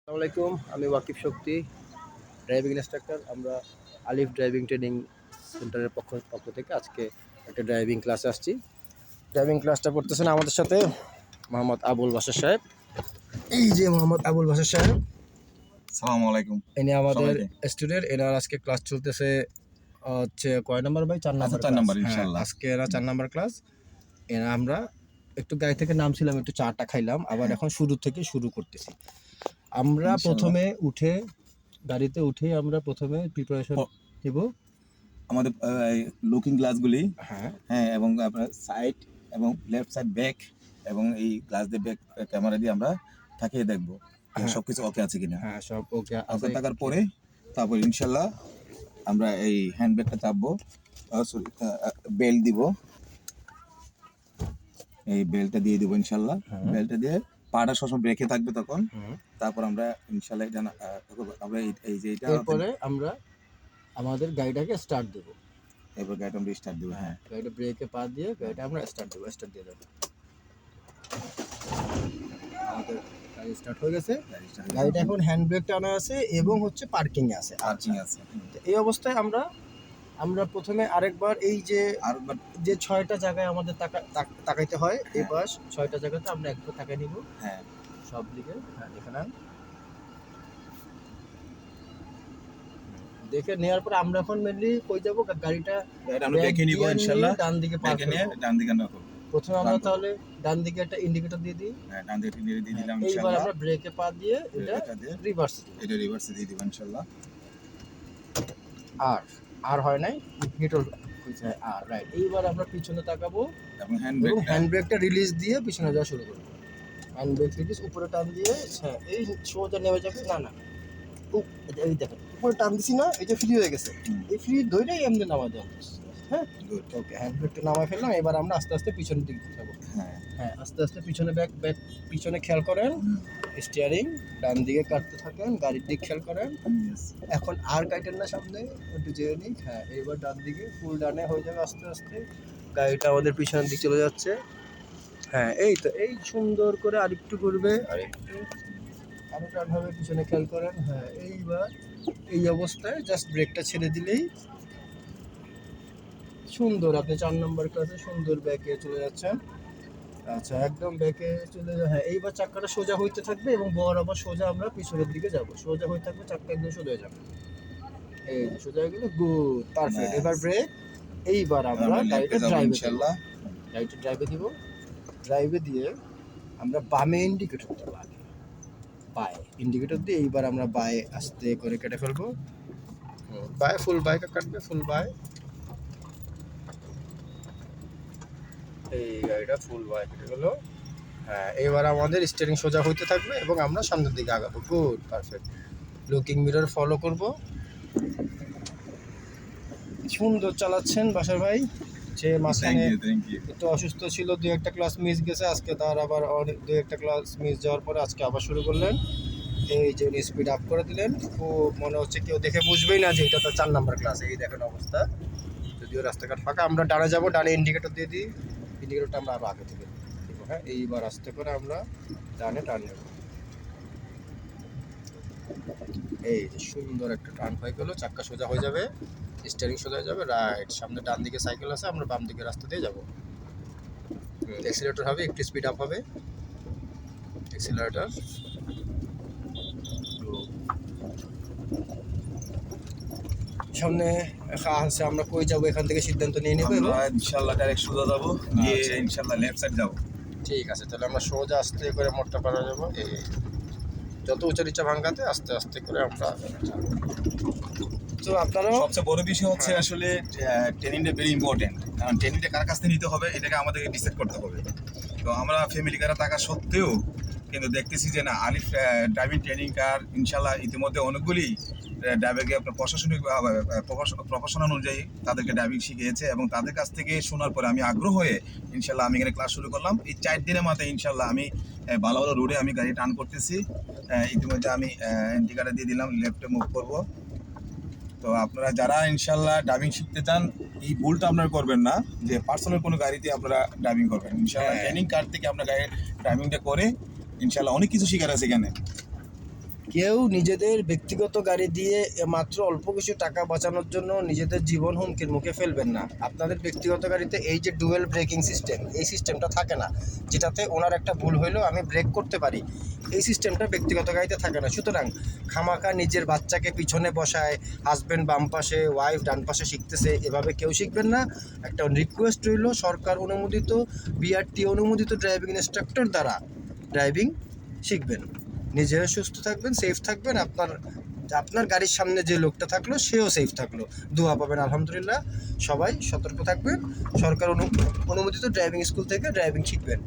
আসসালামু আলাইকুম, আমি ওয়াকিব শক্তি, ড্রাইভিং ইনস্ট্রাক্টর। আমরা আলিফ ড্রাইভিং ট্রেনিং সেন্টারের পক্ষ থেকে আজকে একটা ড্রাইভিং ক্লাস আসছি। ড্রাইভিং ক্লাসটা করতেছেন আমাদের সাথে মোহাম্মদ আবুল বাশার সাহেব। এই যে মোহাম্মদ আবুল বাশার সাহেব, আসসালামু আলাইকুম। ইনি আমাদের সবাইকে স্টুডেন্ট। এনার আজকে ক্লাস চলতেছে হচ্ছে কয় নাম্বার ভাই? 4 নাম্বার। 4 নাম্বার হ্যাঁ, ইনশাআল্লাহ। আজকে এরা 4 নাম্বার ক্লাস। এরা আমরা একটু গাড়ি থেকে নামছিলাম, একটু চাটা খাইলাম, আবার এখন শুরু থেকে শুরু করতেছি। আমরা ইনশাআল্লাহ। প্রথমে উঠে গাড়িতে উঠেই আমরা প্রথমে প্রিপারেশন নিব আমাদের লুকিং গ্লাসগুলি, হ্যাঁ হ্যাঁ, এবং আপনার সাইড এবং লেফট সাইড ব্যাক এবং এই গ্লাস দিয়ে ব্যাক ক্যামেরা দিয়ে আমরা থাকিয়ে দেখব হ্যাঁ। সবকিছু ওকে আছে কিনা। হ্যাঁ, সব ওকে ওকে আছে। থাকার পরে তারপর ইনশাআল্লাহ আমরা এই হ্যান্ড ব্যাগটা চাপবো, সরি বেল্ট দিব, এই বেল্টটা দিয়ে দিব ইনশাআল্লাহ। বেল্টটা দিয়ে পাটা সবসময় ব্রেকে থাকবে তখন। তারপর আমরা ইনশাআল্লাহ এটা আমরা এই যে এটা এরপরে আমরা আমাদের গাড়িটাকে স্টার্ট দেব। এরপর গাড়িটা আমরা স্টার্ট দেবো। হ্যাঁ, গাড়িটা ব্রেকে পা দিয়ে গাড়িটা আমরা স্টার্ট দিয়ে দেবো। আমাদের গাড়ি স্টার্ট হয়ে গেছে। গাড়িটা এখন হ্যান্ড ব্রেক টানা আছে এবং হচ্ছে পার্কিং এ আছে। পার্কিং আছে। তো এই অবস্থায় আমরা প্রথমে আরেকবার এই যে আরেকবার যে 6টা জায়গায় আমাদের তাকাইতে হয়, এই পাশ 6টা জায়গাতে আমরা একবার তাকাই নিব। হ্যাঁ, সব দিকে। হ্যাঁ, দেখে নেন। দেখে নেওয়ার পর আমরা এখন মেনলি কই যাব? গাড়িটা আমরা ব্রেকে নিব ইনশাআল্লাহ। ডান দিকে পার ব্রেকে নিয়ে করব। ডান দিকে নাও করব। প্রথমে আমরা তাহলে ডান দিকে একটা ইন্ডিকেটর দিয়ে দিই। হ্যাঁ, ডান দিকে দিয়ে দিলাম এইবার ইনশাআল্লাহ। আমরা ব্রেকে পা দিয়ে এটা রিভার্স দিই। এটা রিভার্সে দিয়ে দিব ইনশাআল্লাহ। আর হয় নাই, নিউট্রাল হইছে। রাইট। এইবার আমরা পিছনে তাকাবো এবং হ্যান্ড ব্রেকটা রিলিজ দিয়ে পিছনে যাওয়া শুরু করব। হ্যান্ড ব্রেক রিলিজ, উপরে টান দিয়ে, হ্যাঁ, এই সোজা নেমে যাবে। না, এই দেখেন উপরে টান দিছি না, এই যে ফ্রি হয়ে গেছে। এই ফ্রি ধরেই এমনি নামা দেওয়া। হ্যাঁ, ওকে, হ্যান্ড ব্রেকটা নামাই ফেললাম। এবার আমরা আস্তে আস্তে পিছনের দিকে যাবো। হ্যাঁ, আস্তে আস্তে পিছনে ব্যাক পিছনে খেয়াল করেন। স্টিয়ারিং ডান দিকে কাটতে থাকেন, গাড়ির দিক খেয়াল করেন। এখন আর কাটেন না, সামনে একটু যেয়ে নিই। হ্যাঁ, এবার ডান দিকে ফুল ডানে হয়ে যাবে আস্তে আস্তে। গাড়িটা আমাদের পিছনের দিক চলে যাচ্ছে। হ্যাঁ, এই তো, এই সুন্দর করে আরেকটু ঘুরবে, আরো টান হবে, পিছনে খেয়াল করেন। হ্যাঁ, এইবার এই অবস্থায় জাস্ট ব্রেকটা ছেড়ে দিলেই সুন্দর আপনি 4 নম্বর ক্লাসে সুন্দর ব্যাকে চলে যাচ্ছেন। আচ্ছা, একদম ব্যাকে চলে হ্যাঁ, এইবার চাকাটা সোজা হইতে থাকবে এবং বরাবর সোজা আমরা পিছনের দিকে যাব। সোজা হয়ে থাকবে, চাকা একদম সোজা হয়ে যাবে। এই যে সোজা হয়ে গেল, গুড, পারফেক্ট। এবার ব্রেক। এইবার আমরা গাড়িটা ড্রাইভে দিব। ড্রাইভে দিয়ে আমরা বামে ইন্ডিকেটর দেবো। বায়ে ইন্ডিকেটর দিয়ে এইবার আমরা বায়ে আস্তে করে কেটে ফেলবো। বায়ে ফুল বাইকে কাটবে, ফুল বায়ে। এই গাড়িটা ফুল বাই কেটে গেল। হ্যাঁ, এবার আমাদের স্টিয়ারিং সোজা হইতে থাকবে এবং আমরা সামনের দিকে আগাবো। Good, perfect. Looking mirror follow করব। সুন্দর চালাচ্ছেন বাসার ভাই। যে মাঝখানে একটু অসুস্থ ছিল, 2-1টা ক্লাস মিস গেছে। আজকে তার আবার 2-1টা ক্লাস মিস যাওয়ার পরে আজকে আবার শুরু করলেন। এই যে স্পিড আপ করে দিলেন। খুব মনে হচ্ছে কেউ দেখে বুঝবেই না যে এটা তো 4 নাম্বার ক্লাস। এই দেখেন অবস্থা। যদিও রাস্তাঘাট ফাঁকা, আমরা ডানে যাবো, ডানে ইন্ডিকেটর দিয়ে দিই। ইন্ডিকেটরটা আমরা আরো আগে থেকে দেবো। হ্যাঁ, এইবার আস্তে করে আমরা ডানে টার্ন নেব। এই যে সুন্দর একটা টার্ন হয়ে গেল, চাক্কা সোজা হয়ে যাবে, স্টিয়ারিং সোজা হয়ে যাবে। রাইট, সামনে ডান দিকে সাইকেল আছে, আমরা বাম দিকে রাস্তা দিয়ে যাবো। অ্যাক্সিলারেটর হবে, একটু স্পিড আপ হবে। অ্যাক্সিলারেটর সামনে আছে। আমরা কই যাবো এখান থেকে সিদ্ধান্ত নিয়ে নেবো। ইনশাআল্লাহ ডাইরেক্ট সোজা যাবো, গিয়ে ইনশাআল্লাহ লেফট সাইড যাবো। ঠিক আছে, তাহলে আমরা সোজা আস্তে করে মোড়টা পার হয়ে যাবো। এই যত উঁচা নিচা ভাঙাতে আস্তে আস্তে করে আমরা। তো আপনারা সবচেয়ে বড় বিষয় হচ্ছে আসলে ট্রেনিংটা ভেরি ইম্পর্টেন্ট, কারণ ট্রেনিংটা কার কাছ থেকে নিতে হবে এটাকে আমাদেরকে ডিসাইড করতে হবে। তো আমরা ফ্যামিলি কারা থাকা সত্ত্বেও কিন্তু দেখতেছি যে না, আলিফ ড্রাইভিং ট্রেনিং কার ইনশাআল্লাহ ইতিমধ্যে অনেকগুলি ড্রাইভারকে আপনার প্রশাসনিক প্রফেশনাল অনুযায়ী তাদেরকে ড্রাইভিং শিখিয়েছে, এবং তাদের কাছ থেকে শোনার পরে আমি আগ্রহ হয়ে ইনশাআল্লাহ আমি এখানে ক্লাস শুরু করলাম। এই 4 দিনের মাথায় ইনশাআল্লাহ আমি ভালো ভালো রোডে আমি গাড়ি টার্ন করতেছি। ইতিমধ্যে আমি ইন্ডিকেটর দিয়ে দিলাম, লেফটে মুভ করবো। তো আপনারা যারা ইনশাআল্লাহ ড্রাইভিং শিখতে চান, এই ভুলটা আপনারা করবেন না যে পার্সোনাল কোনো গাড়িতে আপনারা ড্রাইভিং করবেন। ইনশাআল্লাহ ট্রেনিং কার থেকে আপনার গাড়ির ড্রাইভিংটা করে ইনশাআল্লাহ অনেক কিছু শেখার আছে এখানে। কেউ নিজেদের ব্যক্তিগত গাড়ি দিয়ে মাত্র অল্প কিছু টাকা বাঁচানোর জন্য নিজেদের জীবন হুমকির মুখে ফেলবেন না। আপনাদের ব্যক্তিগত গাড়িতে এই যে ডুয়েল ব্রেকিং সিস্টেম, এই সিস্টেমটা থাকে না, যেটাতে ওনার একটা ভুল হইলেও আমি ব্রেক করতে পারি। এই সিস্টেমটা ব্যক্তিগত গাড়িতে থাকে না। সুতরাং খামাখা নিজের বাচ্চাকে পিছনে বসায়, হাজব্যান্ড বাম পাশে, ওয়াইফ ডান পাশে শিখতেছে, এভাবে কেউ শিখবেন না। একটা রিকোয়েস্ট রইল, সরকার অনুমোদিত, বিআরটি অনুমোদিত ড্রাইভিং ইনস্ট্রাক্টর দ্বারা ড্রাইভিং শিখবেন। নিজেরা সুস্থ থাকবেন, সেফ থাকবেন, আপনার গাড়ির সামনে যে লোকটা থাকলো সেও সেফ থাকলো, দোয়া পাবেন আলহামদুলিল্লাহ। সবাই সতর্ক থাকবেন, সরকার অনুমোদিত ড্রাইভিং স্কুল থেকে ড্রাইভিং শিখবেন।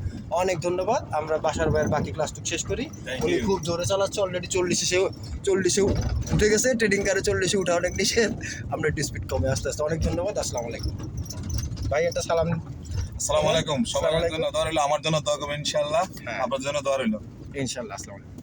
অনেক ধন্যবাদ। আমরা বাসার ভাইয়ের বাকি ক্লাসটুকু শেষ করি। Thank উনি you. খুব জোরে চালাচ্ছে, অলরেডি 40-এ উঠে গেছে। ট্রেডিং কারে 40-এ উঠা অনেক নিষেধ, আমরা একটু স্পিড কমে আস্তে আস্তে। অনেক ধন্যবাদ, আসসালামু আলাইকুম। ভাই একটা সালাম। আসসালামু আলাইকুম, সবার জন্য দোয়া রইলো, আমার জন্য দোয়া করবেন ইনশাআল্লাহ, হ্যাঁ। আপনার জন্য দোয়া রইলো। ইনশাল্লাহ, আসসালামু আলাইকুম।